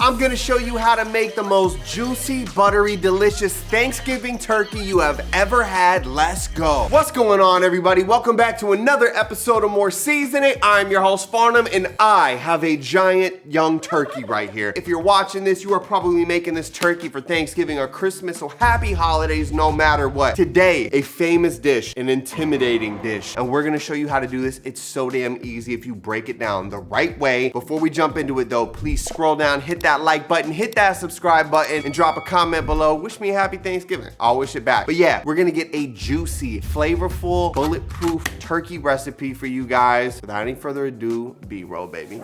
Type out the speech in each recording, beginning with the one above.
I'm gonna show you how to make the most juicy, buttery, delicious Thanksgiving turkey you have ever had. Let's go. What's going on, everybody? Welcome back to another episode of More Seasoning. I'm your host, Farnum, and I have a giant young turkey right here. If you're watching this, you are probably making this turkey for Thanksgiving or Christmas, so happy holidays no matter what. Today, a famous dish, an intimidating dish, and we're gonna show you how to do this. It's so damn easy if you break it down the right way. Before we jump into it though, please scroll down, hit that like button, hit that subscribe button, and drop a comment below. Wish me a happy Thanksgiving. I'll wish it back. But yeah, we're gonna get a juicy, flavorful, bulletproof turkey recipe for you guys. Without any further ado, B-roll, baby.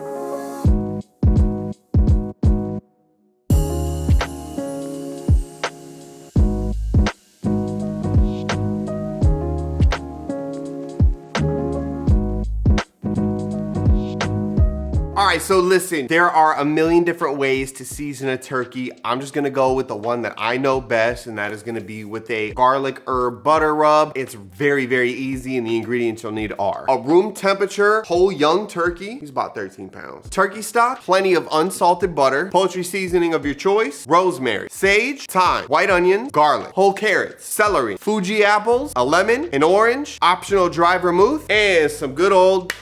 All right, so listen, there are a million different ways to season a turkey. I'm just gonna go with the one that I know best, and that is gonna be with a garlic herb butter rub. It's very, very easy, and the ingredients you'll need are a room temperature whole young turkey. He's about 13 pounds. Turkey stock, plenty of unsalted butter, poultry seasoning of your choice, rosemary, sage, thyme, white onions, garlic, whole carrots, celery, Fuji apples, a lemon, an orange, optional dry vermouth, and some good old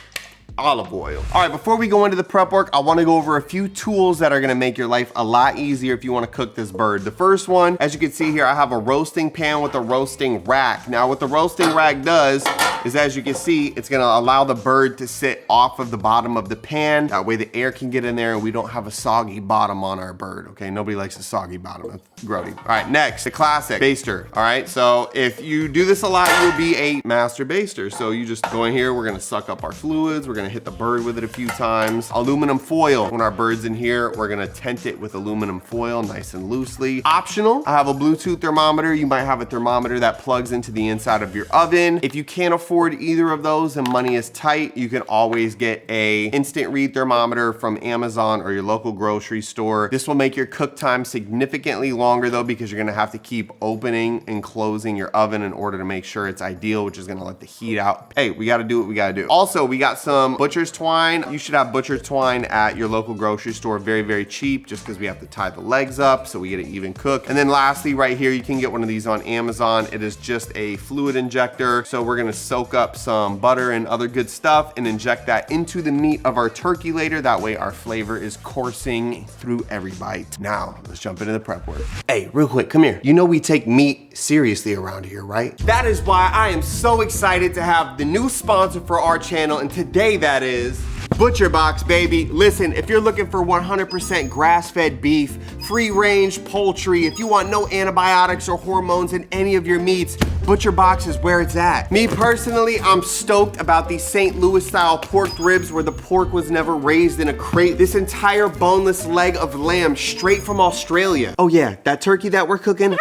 olive oil. All right, before we go into the prep work, I wanna go over a few tools that are gonna make your life a lot easier if you wanna cook this bird. The first one, as you can see here, I have a roasting pan with a roasting rack. Now, what the roasting rack does is, as you can see, it's gonna allow the bird to sit off of the bottom of the pan. That way the air can get in there and we don't have a soggy bottom on our bird, okay? Nobody likes a soggy bottom, that's grody. All right, next, the classic baster, all right? So if you do this a lot, you'll be a master baster. So you just go in here, we're gonna suck up our fluids, we're gonna hit the bird with it a few times. Aluminum foil. When our bird's in here, we're gonna tent it with aluminum foil nice and loosely. Optional, I have a Bluetooth thermometer. You might have a thermometer that plugs into the inside of your oven. If you can't afford either of those and money is tight, you can always get a instant read thermometer from Amazon or your local grocery store. This will make your cook time significantly longer though, because you're gonna have to keep opening and closing your oven in order to make sure it's ideal, which is gonna let the heat out. Hey, we gotta do what we gotta do. Also, we got some butcher's twine. You should have butcher's twine at your local grocery store. Very, very cheap, just because we have to tie the legs up so we get an even cook. And then lastly, right here, you can get one of these on Amazon. It is just a fluid injector. So we're gonna soak up some butter and other good stuff and inject that into the meat of our turkey later. That way our flavor is coursing through every bite. Now, let's jump into the prep work. Hey, real quick, come here. You know we take meat seriously around here, right? That is why I am so excited to have the new sponsor for our channel, and today that is ButcherBox, baby. Listen, if you're looking for 100% grass-fed beef, free-range poultry, if you want no antibiotics or hormones in any of your meats, ButcherBox is where it's at. Me personally, I'm stoked about these St. Louis style pork ribs where the pork was never raised in a crate. This entire boneless leg of lamb straight from Australia. Oh yeah, that turkey that we're cooking,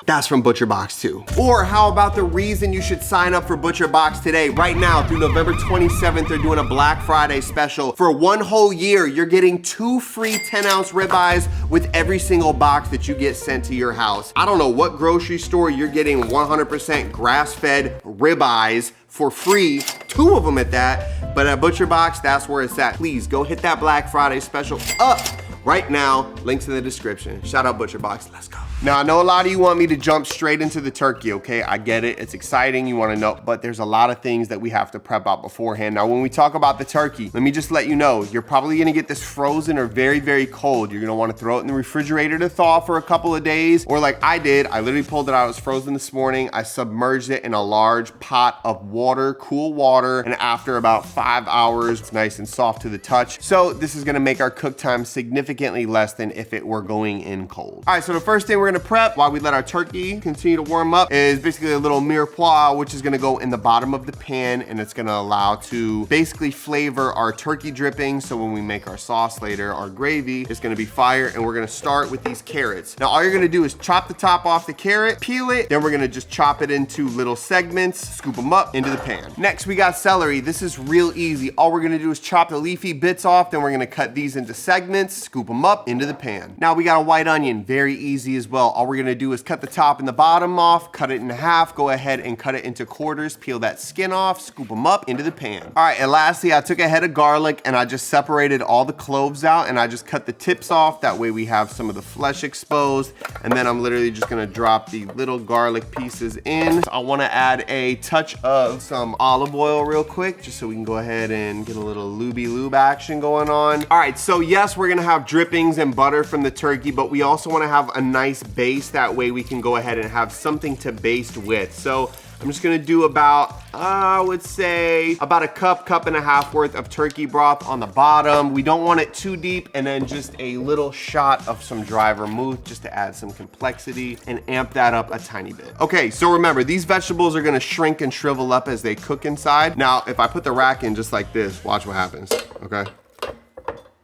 that's from ButcherBox too. Or how about the reason you should sign up for ButcherBox today? Right now through November 27th, they're doing a Black Friday special. For one whole year, you're getting 2 free 10-ounce ribeyes with every single box that you get sent to your house. I don't know what grocery store you're getting 100% grass-fed ribeyes for free, 2 of them at that, but at ButcherBox, that's where it's at. Please go hit that Black Friday special up right now. Links in the description. Shout out ButcherBox, let's go. Now, I know a lot of you want me to jump straight into the turkey, okay? I get it, it's exciting, you wanna know, but there's a lot of things that we have to prep out beforehand. Now, when we talk about the turkey, let me just let you know, you're probably gonna get this frozen or very, very cold. You're gonna wanna throw it in the refrigerator to thaw for a couple of days, or like I did, I literally pulled it out, it was frozen this morning, I submerged it in a large pot of water, cool water, and after about 5 hours, it's nice and soft to the touch. So this is gonna make our cook time significantly less than if it were going in cold. All right, so the first thing we're gonna prep while we let our turkey continue to warm up is basically a little mirepoix, which is gonna go in the bottom of the pan, and it's gonna allow to basically flavor our turkey dripping. So when we make our sauce later, our gravy is gonna be fire. And we're gonna start with these carrots. Now all you're gonna do is chop the top off the carrot, peel it, then we're gonna just chop it into little segments, scoop them up into the pan. Next we got celery. This is real easy. All we're gonna do is chop the leafy bits off, then we're gonna cut these into segments, scoop them up into the pan. Now we got a white onion, very easy as well. well. All we're gonna do is cut the top and the bottom off, cut it in half, go ahead and cut it into quarters, peel that skin off, scoop them up into the pan. All right, and lastly, I took a head of garlic and I just separated all the cloves out and I just cut the tips off. That way we have some of the flesh exposed. And then I'm literally just gonna drop the little garlic pieces in. So I wanna add a touch of some olive oil real quick, just so we can go ahead and get a little lube action going on. All right, so yes, we're gonna have drippings and butter from the turkey, but we also wanna have a nice base. That way we can go ahead and have something to baste with. So I'm just gonna do about, I would say, about a cup and a half worth of turkey broth on the bottom. We don't want it too deep, and then just a little shot of some dry vermouth just to add some complexity and amp that up a tiny bit. Okay, so remember, these vegetables are gonna shrink and shrivel up as they cook inside. Now, if I put the rack in just like this, watch what happens, okay?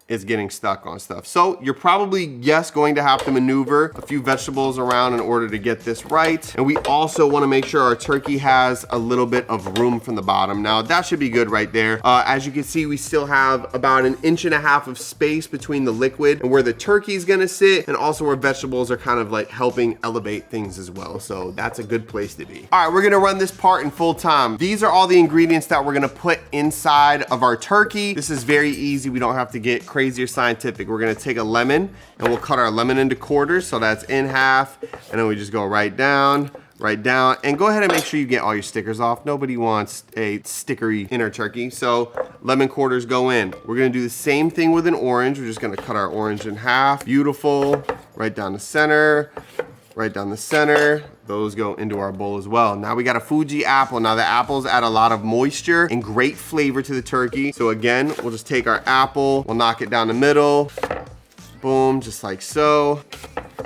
It's getting stuck on stuff. So you're probably, yes, going to have to maneuver a few vegetables around in order to get this right. And we also wanna make sure our turkey has a little bit of room from the bottom. Now that should be good right there. As you can see, we still have about 1.5 inches of space between the liquid and where the turkey's gonna sit, and also where vegetables are kind of like helping elevate things as well. So that's a good place to be. All right, we're gonna run this part in full time. These are all the ingredients that we're gonna put inside of our turkey. This is very easy. We don't have to get crazy or scientific. We're gonna take a lemon and we'll cut our lemon into quarters, so that's in half, and then we just go right down, and go ahead and make sure you get all your stickers off. Nobody wants a stickery inner turkey, so lemon quarters go in. We're gonna do the same thing with an orange. We're just gonna cut our orange in half. Beautiful, right down the center, right down the center. Those go into our bowl as well. Now we got a Fuji apple. Now the apples add a lot of moisture and great flavor to the turkey. So again, we'll just take our apple, we'll knock it down the middle. Boom, just like so.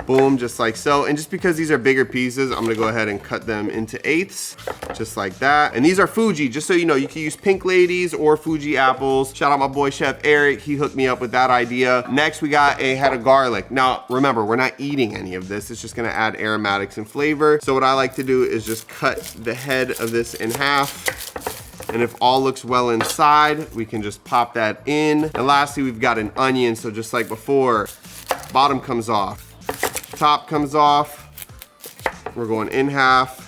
Boom, just like so. And just because these are bigger pieces, I'm gonna go ahead and cut them into eighths, just like that. And these are Fuji, just so you know, you can use Pink Ladies or Fuji apples. Shout out my boy Chef Eric, he hooked me up with that idea. Next, we got a head of garlic. Now, remember, we're not eating any of this. It's just gonna add aromatics and flavor. So what I like to do is just cut the head of this in half. And if all looks well inside, we can just pop that in. And lastly, we've got an onion. So just like before, bottom comes off, top comes off. We're going in half,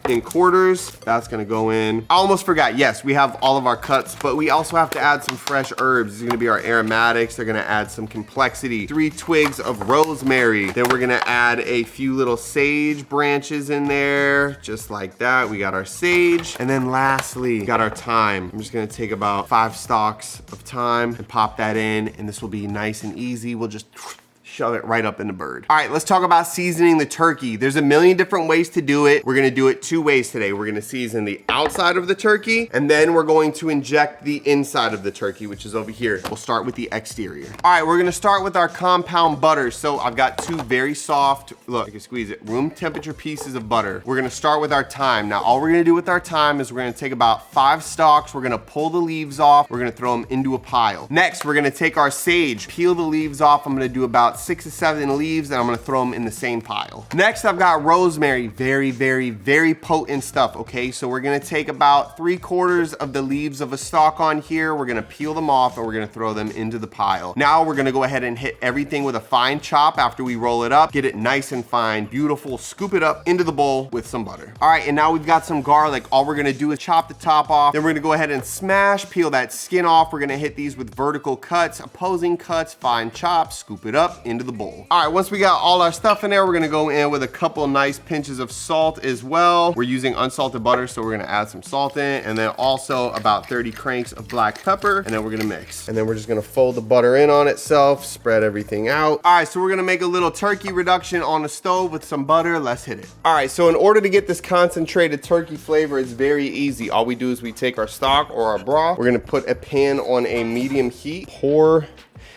in quarters. That's gonna go in. I almost forgot, yes, we have all of our cuts, but we also have to add some fresh herbs. These are gonna be our aromatics. They're gonna add some complexity. 3 twigs of rosemary. Then we're gonna add a few little sage branches in there, just like that. We got our sage. And then lastly, we got our thyme. I'm just gonna take about 5 stalks of thyme and pop that in, and this will be nice and easy. We'll just shove it right up in the bird. All right, let's talk about seasoning the turkey. There's a million different ways to do it. We're gonna do it 2 ways today. We're gonna season the outside of the turkey, and then we're going to inject the inside of the turkey, which is over here. We'll start with the exterior. All right, we're gonna start with our compound butter. So I've got 2 very soft, look, I can squeeze it, room temperature pieces of butter. We're gonna start with our thyme. Now, all we're gonna do with our thyme is we're gonna take about 5 stalks, we're gonna pull the leaves off, we're gonna throw them into a pile. Next, we're gonna take our sage, peel the leaves off. I'm gonna do about 6 to 7 leaves, and I'm gonna throw them in the same pile. Next, I've got rosemary. Very, very, very potent stuff, okay? So we're gonna take about 3/4 of the leaves of a stalk on here. We're gonna peel them off, and we're gonna throw them into the pile. Now we're gonna go ahead and hit everything with a fine chop after we roll it up. Get it nice and fine, beautiful. Scoop it up into the bowl with some butter. All right, and now we've got some garlic. All we're gonna do is chop the top off. Then we're gonna go ahead and smash, peel that skin off. We're gonna hit these with vertical cuts, opposing cuts, fine chops, scoop it up into the bowl. All right, once we got all our stuff in there, we're gonna go in with a couple nice pinches of salt as well. We're using unsalted butter, so we're gonna add some salt in, and then also about 30 cranks of black pepper, and then we're gonna mix. And then we're just gonna fold the butter in on itself, spread everything out. All right, so we're gonna make a little turkey reduction on the stove with some butter. Let's hit it. All right, so in order to get this concentrated turkey flavor, it's very easy. All we do is we take our stock or our broth, we're gonna put a pan on a medium heat, pour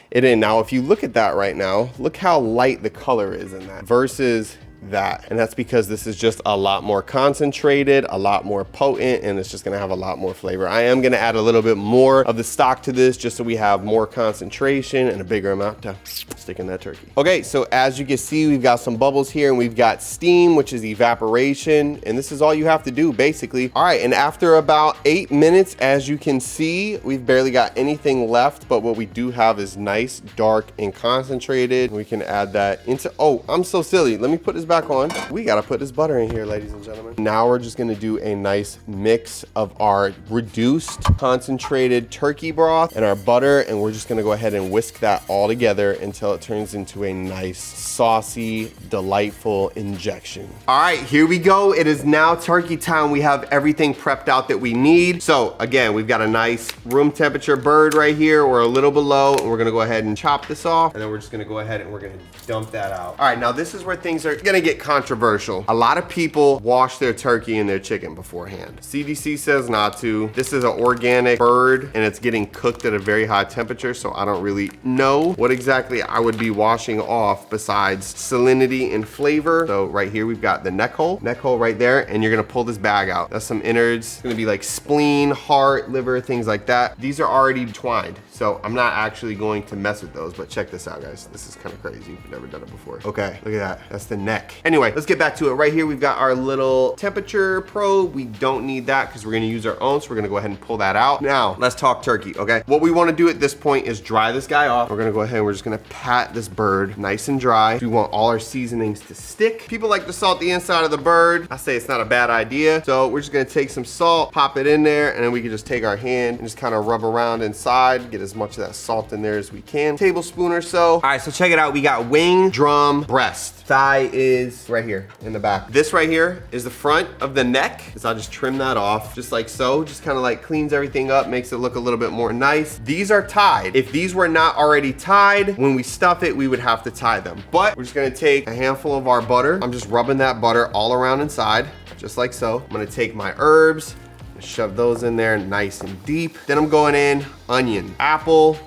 it in. Now, if you look at that right now, look how light the color is in that versus that. And that's because this is just a lot more concentrated, a lot more potent, and it's just gonna have a lot more flavor. I am gonna add a little bit more of the stock to this just so we have more concentration and a bigger amount to stick in that turkey. Okay, so as you can see, we've got some bubbles here and we've got steam, which is evaporation. And this is all you have to do basically. All right, and after about 8 minutes, as you can see, we've barely got anything left, but what we do have is nice, dark, and concentrated. We can add that into, oh, I'm so silly. Let me put this back on. We gotta put this butter in here, ladies and gentlemen. Now we're just gonna do a nice mix of our reduced concentrated turkey broth and our butter, and we're just gonna go ahead and whisk that all together until it turns into a nice, saucy, delightful injection. All right, here we go. It is now turkey time. We have everything prepped out that we need. So again, we've got a nice room temperature bird right here. We're a little below, and we're gonna go ahead and chop this off, and then we're just gonna go ahead and we're gonna dump that out. All right, now this is where things are gonna get controversial. A lot of people wash their turkey and their chicken beforehand. CDC says not to. This is an organic bird, and it's getting cooked at a very high temperature, so I don't really know what exactly I would be washing off besides salinity and flavor. So right here, we've got the neck hole right there, and you're gonna pull this bag out. That's some innards. It's gonna be like spleen, heart, liver, things like that. These are already twined, so I'm not actually going to mess with those, but check this out, guys. This is kind of crazy. I've never done it before. Okay, look at that. That's the neck. Anyway, let's get back to it. Right here, we've got our little temperature probe. We don't need that because we're gonna use our own, so we're gonna go ahead and pull that out. Now, let's talk turkey, okay? What we wanna do at this point is dry this guy off. We're gonna go ahead and we're just gonna pat this bird nice and dry. We want all our seasonings to stick. People like to salt the inside of the bird. I say it's not a bad idea. So we're just gonna take some salt, pop it in there, and then we can just take our hand and just kind of rub around inside, get as much of that salt in there as we can. Tablespoon or so. All right, so check it out. We got wing, drum, breast. Thigh is right here in the back. This right here is the front of the neck. So I'll just trim that off just like so. Just kind of like cleans everything up, makes it look a little bit more nice. These are tied. If these were not already tied, when we stuff it, we would have to tie them. But we're just gonna take a handful of our butter. I'm just rubbing that butter all around inside, just like so. I'm gonna take my herbs, shove those in there nice and deep. Then I'm going in onion, apple,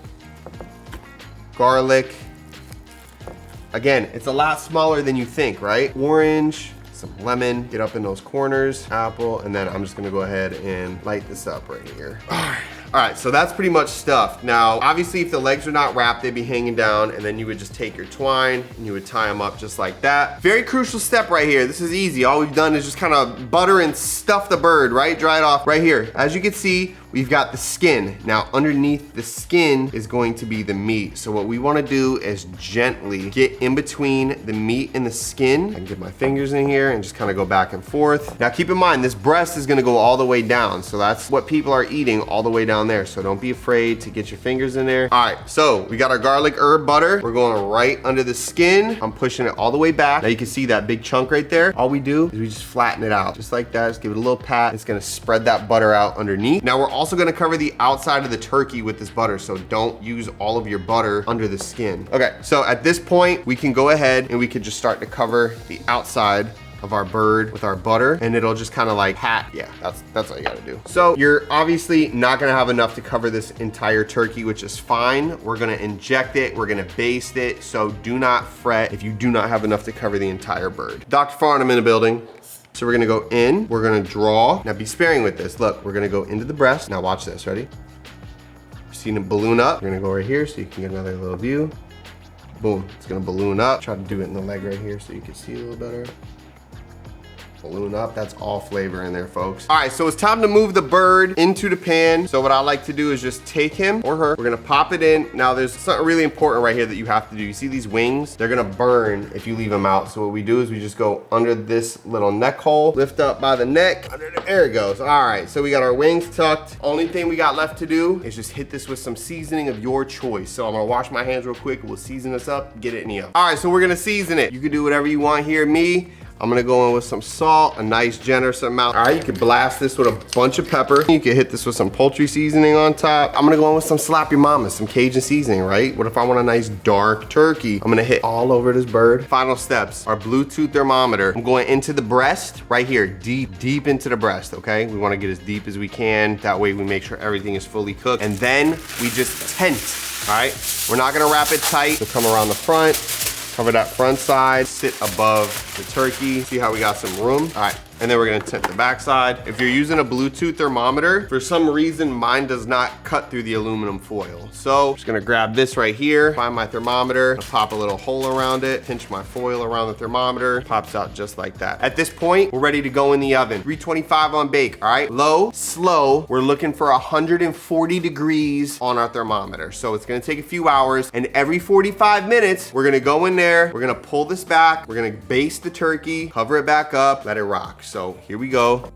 garlic. Again, it's a lot smaller than you think, right? Orange, some lemon, get up in those corners, apple, and then I'm just gonna go ahead and light this up right here. All right, so that's pretty much stuffed. Now, obviously, if the legs are not wrapped, they'd be hanging down, and then you would just take your twine and you would tie them up just like that. Very crucial step right here. This is easy. All we've done is just kind of butter and stuff the bird, right? Dry it off right here. As you can see, we've got the skin. Now, underneath the skin is going to be the meat. So what we wanna do is gently get in between the meat and the skin. I can get my fingers in here and just kind of go back and forth. Now, keep in mind, this breast is gonna go all the way down. So that's what people are eating all the way down there. So don't be afraid to get your fingers in there. All right, so we got our garlic herb butter. We're going right under the skin. I'm pushing it all the way back. Now you can see that big chunk right there. All we do is we just flatten it out. Just like that, just give it a little pat. It's gonna spread that butter out underneath. Now we're also gonna cover the outside of the turkey with this butter, so don't use all of your butter under the skin. Okay, so at this point, we can go ahead and we can just start to cover the outside of our bird with our butter, and it'll just kind of like pat. Yeah, that's all you gotta do. So you're obviously not gonna have enough to cover this entire turkey, which is fine. We're gonna inject it, we're gonna baste it, so do not fret if you do not have enough to cover the entire bird. Dr. Farnum in the building. So we're gonna go in, we're gonna draw. Now be sparing with this. Look, we're gonna go into the breast. Now watch this, ready? Seeing it balloon up. We're gonna go right here so you can get another little view. Boom, it's gonna balloon up. Try to do it in the leg right here so you can see a little better. Balloon up, that's all flavor in there, folks. All right, so it's time to move the bird into the pan. So what I like to do is just take him or her, we're gonna pop it in. Now there's something really important right here that you have to do. You see these wings? They're gonna burn if you leave them out. So what we do is we just go under this little neck hole, lift up by the neck, there it goes. All right, so we got our wings tucked. Only thing we got left to do is just hit this with some seasoning of your choice. So I'm gonna wash my hands real quick, we'll season this up, get it in the oven. All right, so we're gonna season it. You can do whatever you want here. I'm gonna go in with some salt, a nice generous amount. All right, you could blast this with a bunch of pepper. You could hit this with some poultry seasoning on top. I'm gonna go in with some slap your mama, some Cajun seasoning, right? What if I want a nice dark turkey? I'm gonna hit all over this bird. Final steps, our Bluetooth thermometer. I'm going into the breast, right here, deep into the breast, okay? We wanna get as deep as we can. That way we make sure everything is fully cooked. And then we just tent, all right? We're not gonna wrap it tight. We'll come around the front, cover that front side, sit above the turkey. See how we got some room? All right, And then we're gonna tint the backside. If you're using a Bluetooth thermometer, for some reason, mine does not cut through the aluminum foil. So I'm just gonna grab this right here, find my thermometer, pop a little hole around it, pinch my foil around the thermometer, pops out just like that. At this point, we're ready to go in the oven. 325 on bake, all right? Low, slow, we're looking for 140 degrees on our thermometer. So it's gonna take a few hours, and every 45 minutes, we're gonna go in there, we're gonna pull this back, we're gonna baste the turkey, cover it back up, let it rock. So here we go.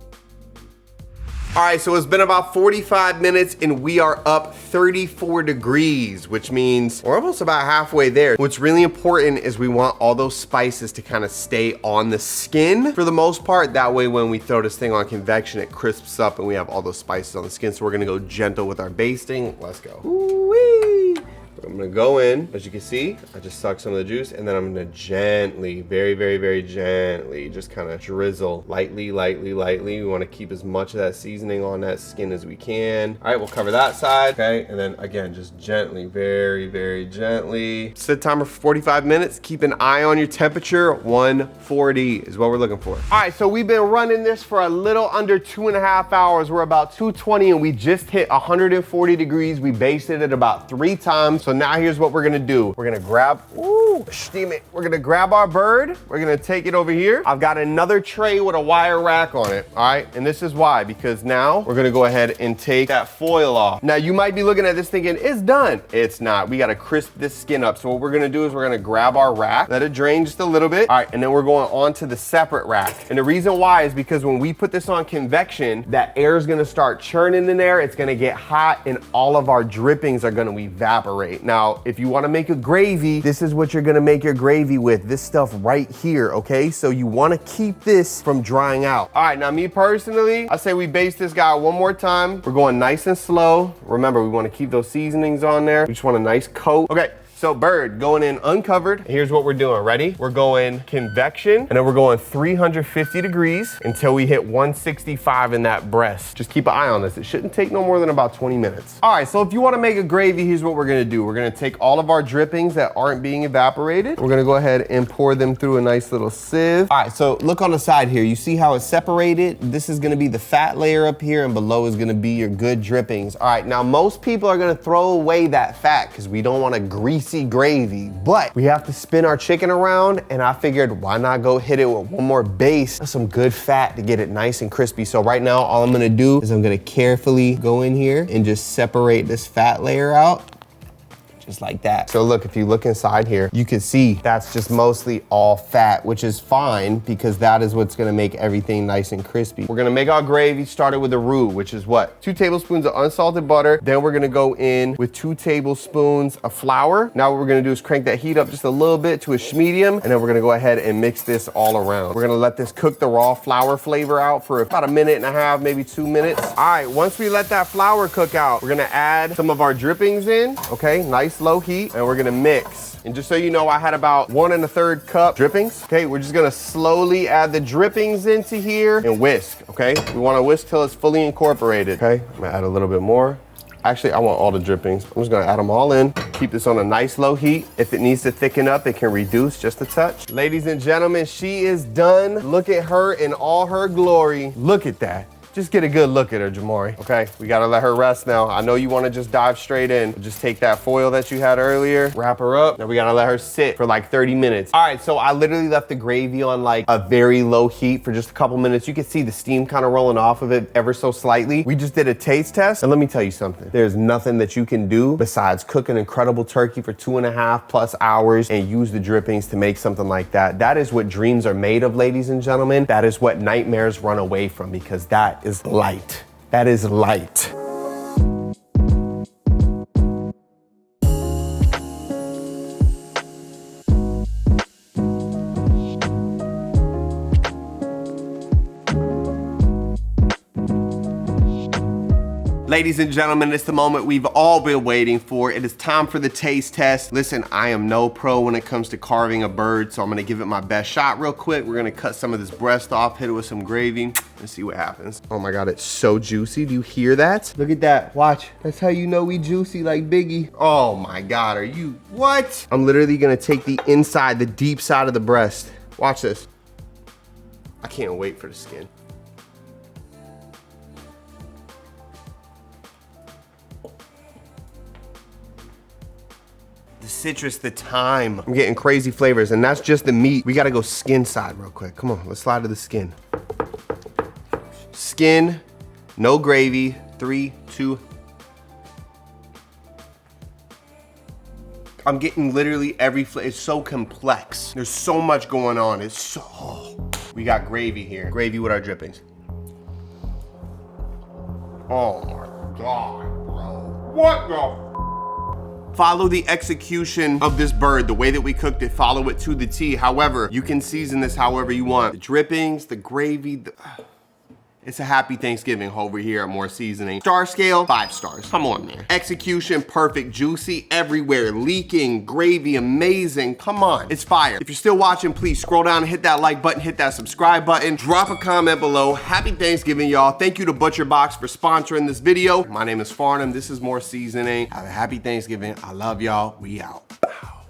All right, so it's been about 45 minutes and we are up 34 degrees, which means we're almost about halfway there. What's really important is we want all those spices to kind of stay on the skin for the most part. That way, when we throw this thing on convection, it crisps up and we have all those spices on the skin. So we're gonna go gentle with our basting. Let's go. Ooh-wee. I'm gonna go in, as you can see, I just suck some of the juice, and then I'm gonna gently, very, very, very gently, just kind of drizzle lightly, lightly, lightly. We wanna keep as much of that seasoning on that skin as we can. All right, we'll cover that side, okay? And then again, just gently, very, very gently. Set timer for 45 minutes. Keep an eye on your temperature. 140 is what we're looking for. All right, so we've been running this for a little under 2.5 hours. We're about 220 and we just hit 140 degrees. We basted it about 3 times. So now here's what we're gonna do. We're gonna grab, steam it. We're gonna grab our bird. We're gonna take it over here. I've got another tray with a wire rack on it, all right? And this is why, because now we're gonna go ahead and take that foil off. Now you might be looking at this thinking, it's done. It's not, we gotta crisp this skin up. So what we're gonna do is we're gonna grab our rack, let it drain just a little bit. All right, and then we're going on to the separate rack. And the reason why is because when we put this on convection, that air is gonna start churning in there. It's gonna get hot and all of our drippings are gonna evaporate. Now, if you wanna make a gravy, this is what you're gonna make your gravy with, this stuff right here, okay? So you wanna keep this from drying out. All right, now me personally, I say we baste this guy one more time. We're going nice and slow. Remember, we wanna keep those seasonings on there. We just want a nice coat. Okay. So bird going in uncovered. Here's what we're doing, ready? We're going convection and then we're going 350 degrees until we hit 165 in that breast. Just keep an eye on this. It shouldn't take no more than about 20 minutes. All right, so if you wanna make a gravy, here's what we're gonna do. We're gonna take all of our drippings that aren't being evaporated. We're gonna go ahead and pour them through a nice little sieve. All right, so look on the side here. You see how it's separated? This is gonna be the fat layer up here and below is gonna be your good drippings. All right, now most people are gonna throw away that fat because we don't want a greasy gravy, but we have to spin our chicken around and I figured why not go hit it with one more base of some good fat to get it nice and crispy. So right now, all I'm gonna do is I'm gonna carefully go in here and just separate this fat layer out. Just like that. So look, if you look inside here, you can see that's just mostly all fat, which is fine because that is what's gonna make everything nice and crispy. We're gonna make our gravy started with a roux, which is what? 2 tablespoons of unsalted butter. Then we're gonna go in with 2 tablespoons of flour. Now what we're gonna do is crank that heat up just a little bit to a medium, and then we're gonna go ahead and mix this all around. We're gonna let this cook the raw flour flavor out for about 1.5 minutes, maybe 2 minutes. All right, once we let that flour cook out, we're gonna add some of our drippings in, okay? Nice low heat, and we're gonna mix. And just so you know, I had about 1 1/3 cup drippings. Okay, we're just gonna slowly add the drippings into here and whisk, okay? We wanna whisk till it's fully incorporated, okay? I'm gonna add a little bit more. Actually, I want all the drippings. I'm just gonna add them all in. Keep this on a nice low heat. If it needs to thicken up, it can reduce just a touch. Ladies and gentlemen, she is done. Look at her in all her glory. Look at that. Just get a good look at her, Jamari, okay? We gotta let her rest now. I know you wanna just dive straight in. Just take that foil that you had earlier, wrap her up. Now we gotta let her sit for like 30 minutes. All right, so I literally left the gravy on like a very low heat for just a couple minutes. You can see the steam kind of rolling off of it ever so slightly. We just did a taste test, and let me tell you something. There's nothing that you can do besides cook an incredible turkey for 2.5+ hours and use the drippings to make something like that. That is what dreams are made of, ladies and gentlemen. That is what nightmares run away from, because that is light. That is light. Ladies and gentlemen, it's the moment we've all been waiting for. It is time for the taste test. Listen, I am no pro when it comes to carving a bird, so I'm gonna give it my best shot real quick. We're gonna cut some of this breast off, hit it with some gravy, and see what happens. Oh my God, it's so juicy. Do you hear that? Look at that, watch. That's how you know we juicy like Biggie. Oh my God, are you, what? I'm literally gonna take the inside, the deep side of the breast. Watch this. I can't wait for the skin. The citrus, the thyme. I'm getting crazy flavors, and that's just the meat. We gotta go skin side real quick. Come on, let's slide to the skin. Skin, no gravy. 3, 2. I'm getting literally every flavor. It's so complex. There's so much going on. It's so, oh. We got gravy here. Gravy with our drippings. Oh my God, bro. What the? Follow the execution of this bird, the way that we cooked it, follow it to the T. However, you can season this however you want. The drippings, the gravy, it's a happy Thanksgiving over here at More Seasoning. Star scale, 5 stars. Come on, man. Execution, perfect, juicy, everywhere, leaking, gravy, amazing. Come on, it's fire. If you're still watching, please scroll down and hit that like button, hit that subscribe button, drop a comment below. Happy Thanksgiving, y'all. Thank you to ButcherBox for sponsoring this video. My name is Farnum. This is More Seasoning. Have a happy Thanksgiving. I love y'all. We out.